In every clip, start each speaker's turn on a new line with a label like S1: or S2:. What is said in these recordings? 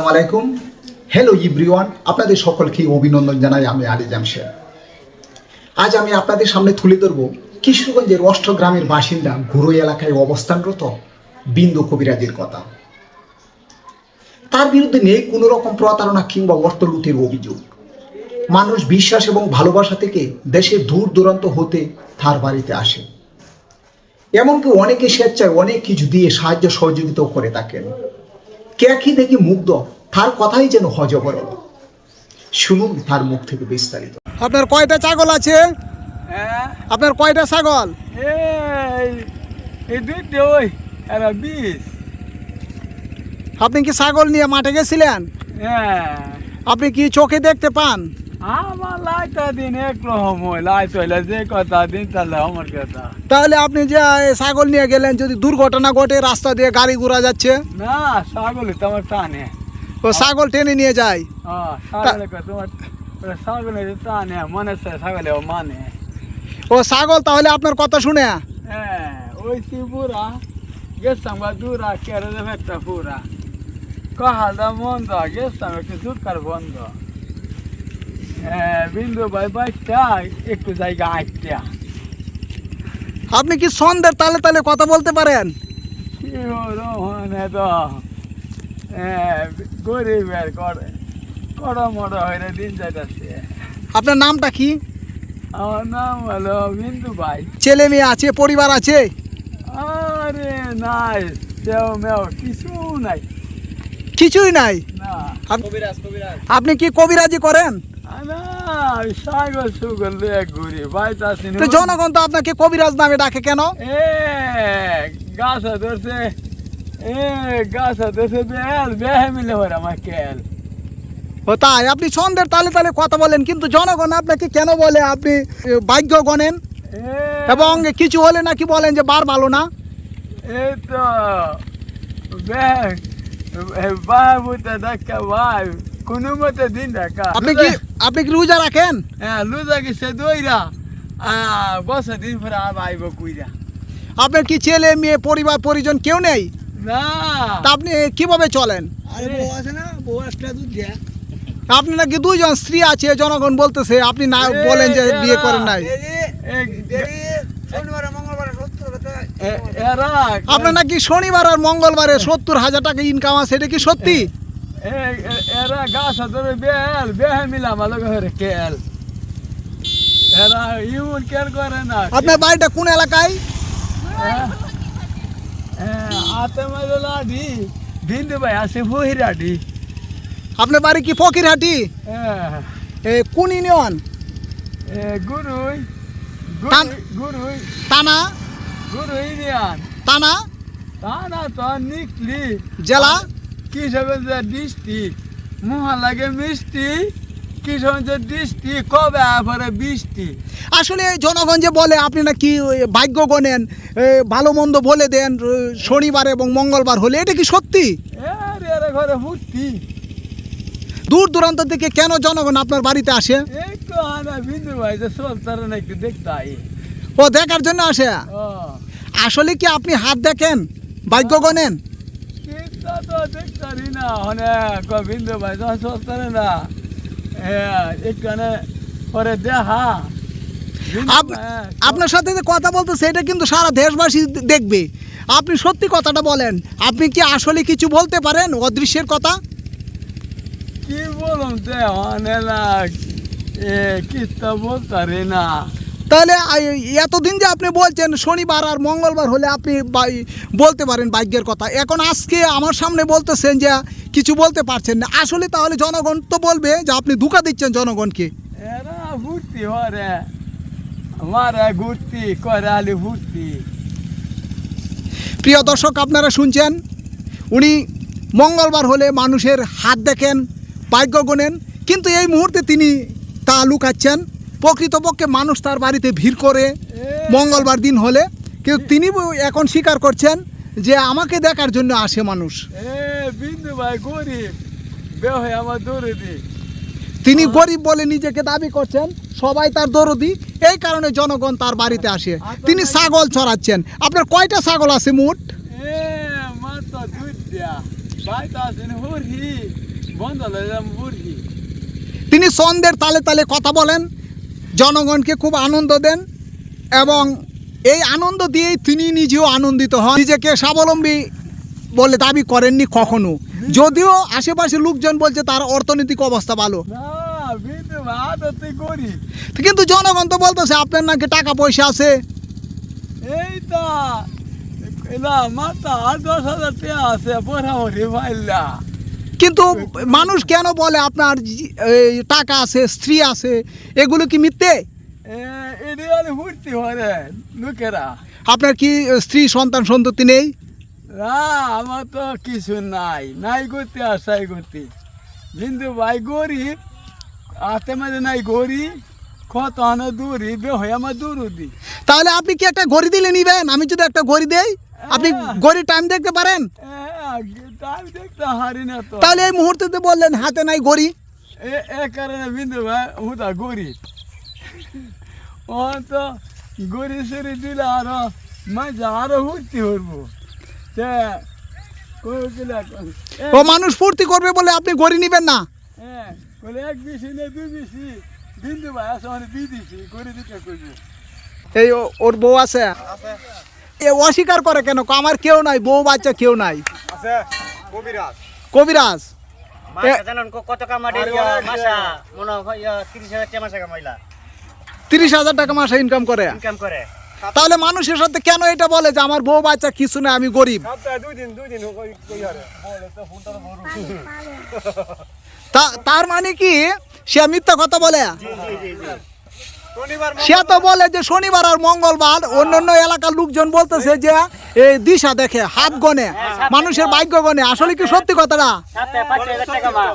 S1: আসসালামু আলাইকুম। Hello everyone, আপনাদের সকলকে অভিনন্দন জানাই। আমি আলী জামশেদ। আজ আমি আপনাদের সামনে তুলে ধরব কিশোরগঞ্জের অষ্টগ্রামের বাসিন্দা ঘুরুই এলাকায় অবস্থানরত বিন্দু কবিরাজের কথা। তার বিরুদ্ধে নেই কোনো রকম প্রতারণা কিংবা অর্থ লুটের অভিযোগ। মানুষ বিশ্বাস এবং ভালোবাসা থেকে দেশের দূর দূরান্ত হতে তার বাড়িতে আসে। এমনকি অনেকে স্বেচ্ছায় অনেক কিছু দিয়ে সাহায্য সহযোগিতাও করে থাকেন। কে কি দেখি মুগ্ধ, তার কথাই যেন হজবর হলো। শুনুন তার মুখ থেকে বিস্তারিত।
S2: আপনার কয়টা ছাগল আছে? আপনার কয়টা ছাগল? আপনি কি ছাগল নিয়ে মাঠে গেছিলেন? আপনি কি চোখে দেখতে পান?
S3: আমার লাইটা দিন একরকম হয়, লাইট হইলে যে কথা দিন তাহলে আমার কথা।
S2: তাহলে আপনি যে ছাগল নিয়ে গেলেন, যদি দুর্ঘটনা ঘটে রাস্তা দিয়ে গাড়ি ঘোড়া যাচ্ছে?
S3: না, ছাগলই তো আমার টানে।
S2: ও ছাগল টেনে নিয়ে যায়?
S3: ছাগলে তোমার ছাগলের টানে, মনে ছাগলে মানে।
S2: ও ছাগল তাহলে আপনার কথা শুনে?
S3: ওই পুরা গেছাম বা দূরা কেড়ে দেবে একটা পুরা কহালটা বন্ধ, গেছাম একটু দুধকার বন্ধ। বিন্দু ভাই বাইকটা একটু জায়গা আটটা।
S2: আপনি কি সন্ধ্যের তালে তালে কথা বলতে পারেন?
S3: কি মানে তো গরিবের কড়া মড়া হয়ে দিন যাইতেছে।
S2: আপনার নামটা কি?
S3: আমার নাম হলো বিন্দু ভাই।
S2: ছেলে মেয়ে আছে, পরিবার আছে?
S3: আরে নাই, সেও মেও কিছু নাই।
S2: কিছুই নাই?
S3: না।
S2: আপনি কি কবিরাজি করেন?
S3: ছাগল সুগল ঘুরি বাইতে আসি।
S2: তো জনগণ তো আপনাকে কবিরাজ নামে ডাকে কেন?
S3: গাছা ধরছে, গাছা ধরছে বেল বেহে মিলে হরে আমার কেল।
S2: ও তাই? আপনি সন্ধ্যের তালে তালে কথা বলেন, কিন্তু জনগণ আপনাকে কেন বলে আপনি ভাগ্য গণেন এবং কিছু হলে নাকি বলেন যে বার ভালো না?
S3: এই তো বাবুতে দেখা ভাই কোনো মতে দিন দেখা।
S2: আপনি কি রোজা রাখেন?
S3: লুজা গেছে দইরা বছর দিন পরে আবার আইব কুইরা।
S2: আপনার কি ছেলে মেয়ে পরিবার পরিজন কেউ নেই?
S3: না।
S2: তা আপনি কিভাবে চলেন? আপনি নাকি দুইজন স্ত্রী আছে, জনগণ বলতেছে। আপনি না বলেন যে বিয়ে করেন নাই। আপনার নাকি শনিবার আর মঙ্গলবারে 70,000 টাকা ইনকাম আছে, এটা কি সত্যি?
S3: এরা গাছ ধরে বেল বেহে মিলা ভালো করে কেল। এরা ইউন কেয়ার করে না।
S2: আপনার বাড়িটা কোন এলাকায়?
S3: আতে মারি বিন্দু ভাই আছে বহিরাডি।
S2: আপনার বাড়ি কি ফকিরহাটি? কোন ইউনিয়ন?
S3: গুরুই গুরুই
S2: টানা
S3: গুরুই ইউনিয়ন।
S2: টানা
S3: টানা তো নিকলি
S2: জেলা
S3: কিশোরগঞ্জের ডিস্ট্রিক্ট। মহালাগে মিষ্টি, কিশোরগঞ্জের ডিস্ট্রিক্ট কবে পরে বৃষ্টি।
S2: আসলে জনগণ যে বলে আপনি নাকি ভাগ্য গণেন, ভালো মন্দ বলে দেন শনিবার এবং মঙ্গলবার হলে, এটা কি সত্যি?
S3: ঘরে ভর্তি।
S2: দূর দূরান্ত থেকে কেন জনগণ আপনার বাড়িতে আসে?
S3: একটু আনা বিন্দু ভাই যে সব তারা না একটু দেখতে আই।
S2: ও দেখার জন্য আসে? আসলে কি আপনি হাত দেখেন, ভাগ্য গণেন?
S3: তো দেখতারি না অনেক বিন্দু ভাই সব তারা না একটু পরে দেখা।
S2: আপনার সাথে যে কথা বলতেছে এটা কিন্তু সারা দেশবাসী দেখবে। আপনি সত্যি কথাটা বলেন, আপনি কি আসলে কিছু বলতে পারেন অদৃশ্যের কথা?
S3: কি বলুন কিস্তা বলতারি না।
S2: তাহলে এতদিন যে আপনি বলছেন শনিবার আর মঙ্গলবার হলে আপনি বলতে পারেন ভাগ্যের কথা, এখন আজকে আমার সামনে বলতেছেন যে কিছু বলতে পারছেন না। আসলে তাহলে জনগণ তো বলবে যে আপনি ধোঁকা দিচ্ছেন জনগণকে।
S3: এরা ভর্তি হরে মারা ঘুরতি করে আলি ভর্তি।
S2: প্রিয় দর্শক, আপনারা শুনছেন, উনি মঙ্গলবার হলে মানুষের হাত দেখেন, ভাগ্য গোনেন, কিন্তু এই মুহূর্তে তিনি তা লুকাচ্ছেন। প্রকৃতপক্ষে মানুষ তার বাড়িতে ভিড় করে মঙ্গলবার দিন হলে, কিন্তু তিনি এখন স্বীকার করছেন যে আমাকে দেখার জন্য আসে মানুষ।
S3: বিন্দু ভাই গরিব বেহয় আমার দৌড়ে।
S2: তিনি গরিব বলে নিজেকে দাবি করছেন, সবাই তার দরদি, এই কারণে জনগণ তার বাড়িতে আসে। তিনি ছাগল চড়াচ্ছেন। আপনার কয়টা ছাগল আছে মোট?
S3: বন্ধ হলাম বুড়ি।
S2: তিনি ছন্দের তালে তালে কথা বলেন, জনগণকে খুব আনন্দ দেন এবং এই আনন্দ দিয়েই তিনি নিজেও আনন্দিত হন। নিজেকে স্বাবলম্বী বলে দাবি করেননি কখনো, যদিও আশেপাশে লোকজন বলছে তার অর্থনৈতিক অবস্থা ভালো,
S3: না বিন্দু ভাই আদতে গরিব।
S2: কিন্তু জনগণ তো বলতেছে আপনার নাকি টাকা পয়সা আছে।
S3: এই তো না মাথা 10,000 টাকা আছে মোটামুটি পাইলা।
S2: কিন্তু মানুষ কেন বলে আপনার এই টাকা আছে, স্ত্রী আছে, এগুলো কি মিথ্যে?
S3: এটি আমি ফুর্তি করে লোকেরা।
S2: আপনার কি স্ত্রী সন্তান সন্ততি নেই?
S3: না আমার তো কিছু নাই, নাই করতে আশাই করতে। বিন্দু ভাই গরিব, হাতে মাঝে নাই গরিব, কত আনা দূরি বে হয়ে আমার দূরদি।
S2: তাহলে আপনি কি একটা ঘড়ি দিলে নিবেন? আমি যদি একটা ঘড়ি দেই, আপনি ঘড়ি টাইম দেখতে পারেন?
S3: আমি দেখতে হারি না তো।
S2: তাহলে এই মুহূর্তে বললেন হাতে নাই ঘড়ি।
S3: এ কারণে বিন্দু ভাই হুদা গরিব। ও তো গড়ি সরি দিলে আরো মাঝে আরো ফুর্তি করবো।
S2: ও মানুষ ফুর্তি করবে বলে আপনি ঘড়ি নিবেন না?
S3: হ্যাঁ বলে এক বেশি না দুই বেশি বিন্দু ভাই আছে মানে দিয়ে দিছি করে দিতে করবো।
S2: এই ওর বউ আছে, এ অস্বীকার করে কেন? আমার কেউ নাই, বউ বাচ্চা কেউ নাই।
S4: আছে কবিরাজ।
S2: কবিরাজ
S4: মাসা জানেন কত কামাই মাসা মনে হয় 30,000 টাকা মাসা কামাইলা
S2: 30,000 টাকা মাসে ইনকাম করে।
S4: ইনকাম করে।
S2: তাহলে মানুষের সাথে কেন এটা বলে যে আমার বউ বাচ্চা কিছু না, আমি গরিব?
S4: সপ্তাহে দুই দিন কই হারে বলে তো ফোনটা বড়।
S2: তার মানে কি সে মিথ্যা কথা বলে?
S4: জি জি জি শনিবার
S2: সে তো বলে যে শনিবার আর মঙ্গলবার অন্যান্য এলাকার লোকজন বলতেছে যে এই দিশা দেখে, হাত গনে, মানুষের ভাগ্য গনে। আসলে কি সত্যি কথাটা?
S4: সপ্তাহে 5,000 টাকা মা।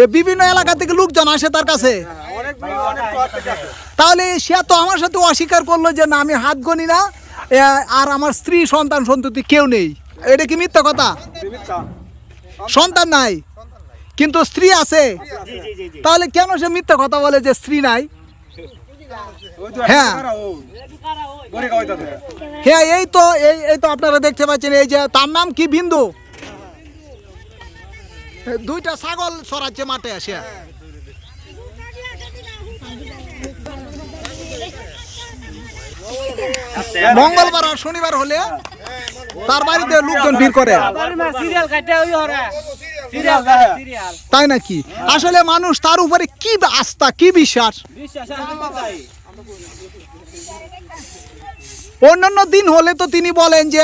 S2: এ বিভিন্ন এলাকা থেকে লোকজন আসে তার কাছে।
S4: অনেক অনেক তো আছে।
S2: তাহলে সে তো আমার সাথে অস্বীকার করলো যে না আমি হাত গনি না, আর আমার স্ত্রী সন্তান সন্ততি কেউ নেই। এটা কি মিথ্যা কথা? সন্তান নাই কিন্তু স্ত্রী আছে,
S4: জি জি জি জি
S2: তাহলে কেন সে মিথ্যা কথা বলে যে স্ত্রী নাই? হ্যাঁ হ্যাঁ, এই তো আপনারা দেখতে পাচ্ছেন, এই যে তার নাম কি বিন্দু, দুইটা ছাগল সরাচ্ছে মাঠে আসে। মঙ্গলবার আর শনিবার হলে তার বাড়িতে লোকজন ভিড় করে,
S4: সিরিয়াল কাটে ওই হরে সিরিয়াল সিরিয়াল
S2: তাই নাকি? আসলে মানুষ তার উপরে কি আস্থা, কি বিশ্বাস।
S4: বিশ্বাস আছে তাই।
S2: অন্যান্য দিন হলে তো তিনি বলেন যে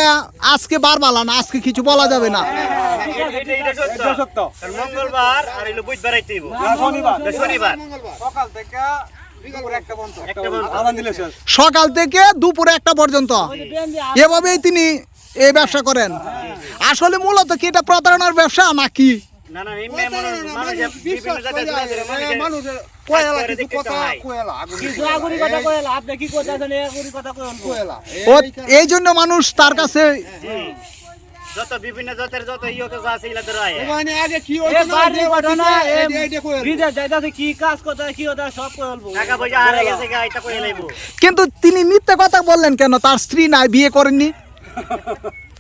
S2: আজকে বার বালা না, আজকে কিছু বলা যাবে না।
S4: এটা সত্য। মঙ্গলবার আর হলো বুধবার আইতেইব। শনিবার সকাল থেকে দুপুর একটা পর্যন্ত আদান দিলে শেষ।
S2: সকাল থেকে দুপুরে 1টা পর্যন্ত এভাবেই তিনি এই ব্যবসা করেন। আসলে মূলত কি এটা প্রতারণার ব্যবসা নাকি?
S4: না না এমনি মানুষ বিভিন্ন জায়গায় মানুষের
S3: কোয়েলা কিছু কথা
S4: কোয়েলা
S3: কিছু আগুরি কথা কোয়েলা আপনি কি করতেছেন এই আগুরি কথা কোয়েলা
S2: ও এই জন্য মানুষ তার কাছে
S4: যত বিভিন্ন জাতের যত ইয়ত আছে ইলা ধরায়
S3: মানে আগে কি হইছে না বাড়ি ঘটনা এইটা কোয়েলা বিদেশ যাইতাছে কি কাজ করতে কি হতা সব কোয়েলবো
S4: টাকা পয়সা হারে গেছে গা এটা কই লাইবো।
S2: কিন্তু তিনি মিথ্যা কথা বললেন কেন? তার স্ত্রী নাই, বিয়ে করেননি,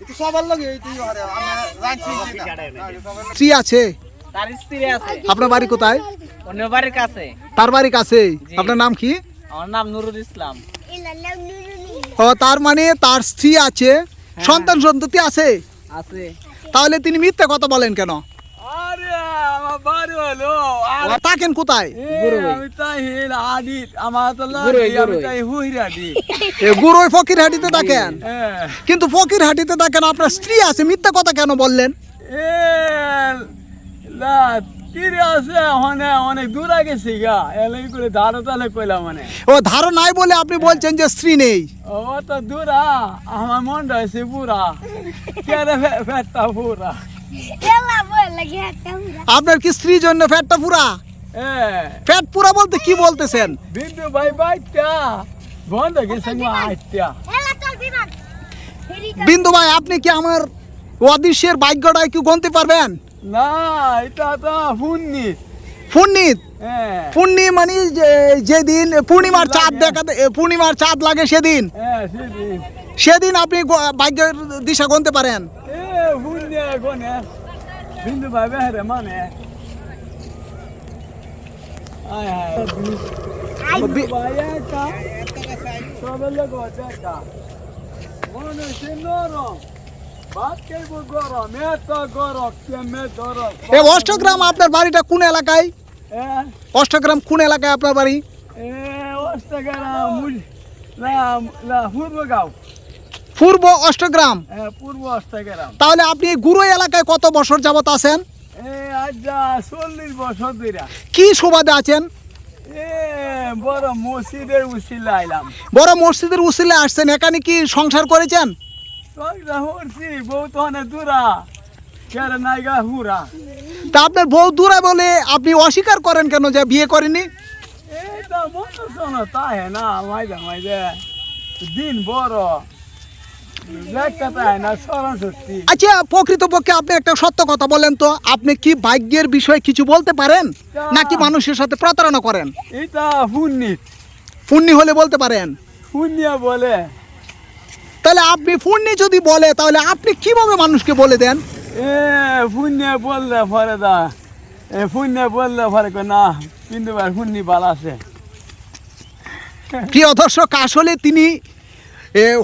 S3: একটু সবার লাগে এই তুই আরে আমরা জানছি
S2: স্ত্রী আছে।
S3: তার স্ত্রী আছে।
S2: আপনার বাড়ি কোথায়?
S3: অন্য বাড়ির কাছে।
S2: তার বাড়ি কাছে। আপনার নাম কি?
S3: আমার নাম নুরুল ইসলাম।
S2: ও তার মানে তার স্ত্রী আছে, সন্তান সন্ততি আছে।
S3: আছে।
S2: তাহলে তিনি মিথ্যা কথা বলেন কেন?
S3: আরে আমার বাড়ি হলো
S2: থাকেন কোথায়?
S3: আমি তাই হিল আদিত আমার তো লাগে আমি তাই হুইরাদি।
S2: গুরুই ফকিরহাটিতে থাকেন,
S3: হ্যাঁ
S2: কিন্তু ফকিরহাটিতে থাকেন, আপনার স্ত্রী আছে, মিথ্যা কথা কেন বললেন?
S3: এ লা তিরে আছে অনেক দূর গেছি গা এলাই করে ধারো তালে কইলা মানে
S2: ও ধারো নাই বলে আপনি বলছেন যে স্ত্রী নেই।
S3: ও তো দূরা আমার মনটা আছে পুরা কেরে ফেটটা পুরা।
S2: আপনার কি স্ত্রীর জন্য ফ্যাটটা পুরা? ফ্যাট পুরা বলতে কি বলতেছেন?
S3: বিন্দু ভাই বাইটা বন্ধ গেছে আইটা।
S2: বিন্দু ভাই আপনি কি আমার অদৃশ্যের ভাগ্যটা কি গণতে পারবেন?
S3: না এটা তো ফুন্নি
S2: পূর্ণিত
S3: হ্যাঁ
S2: পূর্ণি মানে যেদিন পূর্ণিমার চাঁদ পূর্ণিমার চাঁদ লাগে সেদিন
S3: হ্যাঁ সেদিন
S2: সেদিন আপনি ভাগ্যের দিশা গণতে পারেন।
S3: ফুন্নি গনে বিন্দু ভাই বেহরে মানে আয় হায়
S2: বি-
S3: ভাই একা সবের লোক একা মনে হচ্ছে নরম ভাত খাইব গরম এত গরম কেমনে ধরো
S2: এ অষ্টগ্রাম আপনার বাড়িটা কোন এলাকায়? অষ্টগ্রাম কোন এলাকায় আপনার বাড়ি?
S3: অষ্টগ্রাম না পূর্বগাঁও
S2: পূর্ব অষ্টগ্রাম।
S3: পূর্ব অষ্টগ্রাম
S2: তাহলে আপনি এই গুরু এলাকায় কত বছর যাবত আছেন?
S3: আজ 40 বছর ধরে
S2: কি সুবাদে আছেন?
S3: বড় মসজিদের উসিলা আইলাম
S2: বড় মসজিদের উসিলে আসছেন, এখানে কি সংসার করেছেন?
S3: হরছি বউ তো অনেক দূরা কেরে নাইগা হুরা
S2: তা আপনার বউ দূরে বলে আপনি অস্বীকার করেন কেন যে বিয়ে করেনি?
S3: এটা মনে শোনো তাই না মাইদা মাইদা দিন বড় লেখা তাই না স্মরণ শক্তি
S2: আচ্ছা, প্রকৃতপক্ষে আপনি একটা সত্য কথা বলেন তো, আপনি কি ভাগ্যের বিষয়ে কিছু বলতে পারেন নাকি মানুষের সাথে প্রতারণা করেন?
S3: এটা পুণ্যিত
S2: পুণ্যি হলে বলতে পারেন।
S3: পুণ্যা বলে
S2: তাহলে আপনি পুণ্যি যদি বলে তাহলে আপনি কিভাবে মানুষকে বলে দেন?
S3: পুণ্যা বললে পরে দা পুণ্যা বললে পরে না কিন্তু পুণ্যি বাল আছে
S2: প্রিয় দর্শক, আসলে তিনি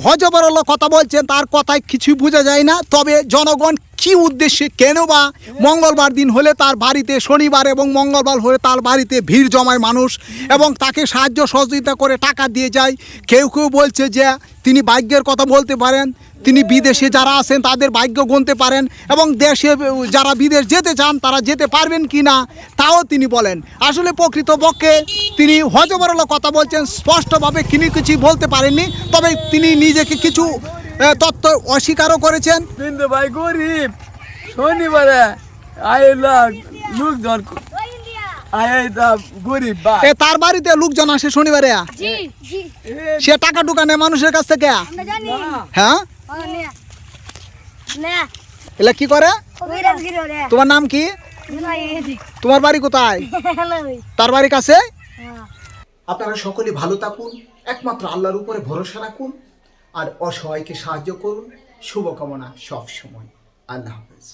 S2: হজবরল কথা বলছেন, তার কথায় কিছুই বোঝা যায় না। তবে জনগণ কি উদ্দেশ্যে কেন বা মঙ্গলবার দিন হলে তার বাড়িতে, শনিবার এবং মঙ্গলবার হলে তার বাড়িতে ভিড় জমায় মানুষ এবং তাকে সাহায্য সহযোগিতা করে টাকা দিয়ে যায়। কেউ কেউ বলছে যে তিনি ভাগ্যের কথা বলতে পারেন, তিনি বিদেশে যারা আছেন তাদের ভাগ্য গুনতে পারেন এবং দেশে যারা বিদেশ যেতে চান তারা যেতে পারবেন কি না তাও তিনি বলেন। আসলে প্রকৃতপক্ষে তিনি হজবরল কথা বলছেন, স্পষ্টভাবে তিনি কিছু বলতে পারেননি। তবে তিনি নিজেকে কিছু তথ্য অস্বীকারও করেছেন।
S3: কিন্তু ভাই গরিব শনিবারে আইলা লোকজন আইলা গরিব ভাই
S2: তার বাড়িতে লোকজন আসে শনিবারে,
S5: জি জি
S2: সে টাকা টুকা নেয় মানুষের কাছ থেকে।
S5: আমরা জানি
S2: হ্যাঁ,
S5: ও নে নে
S2: এলা কি করে?
S5: কবিরাজ গিরো রে
S2: তোমার নাম কি?
S5: না এই
S2: তোমার বাড়ি কোথায়?
S5: হ্যালো
S2: তার বাড়ি কাছে।
S5: হ্যাঁ
S1: আপনারা সকলে ভালো থাকুন, একমাত্র আল্লাহর উপরে ভরসা রাখুন আর অসহায়কে সাহায্য করুন। শুভকামনা সব সময়। আল্লাহ হাফেজ।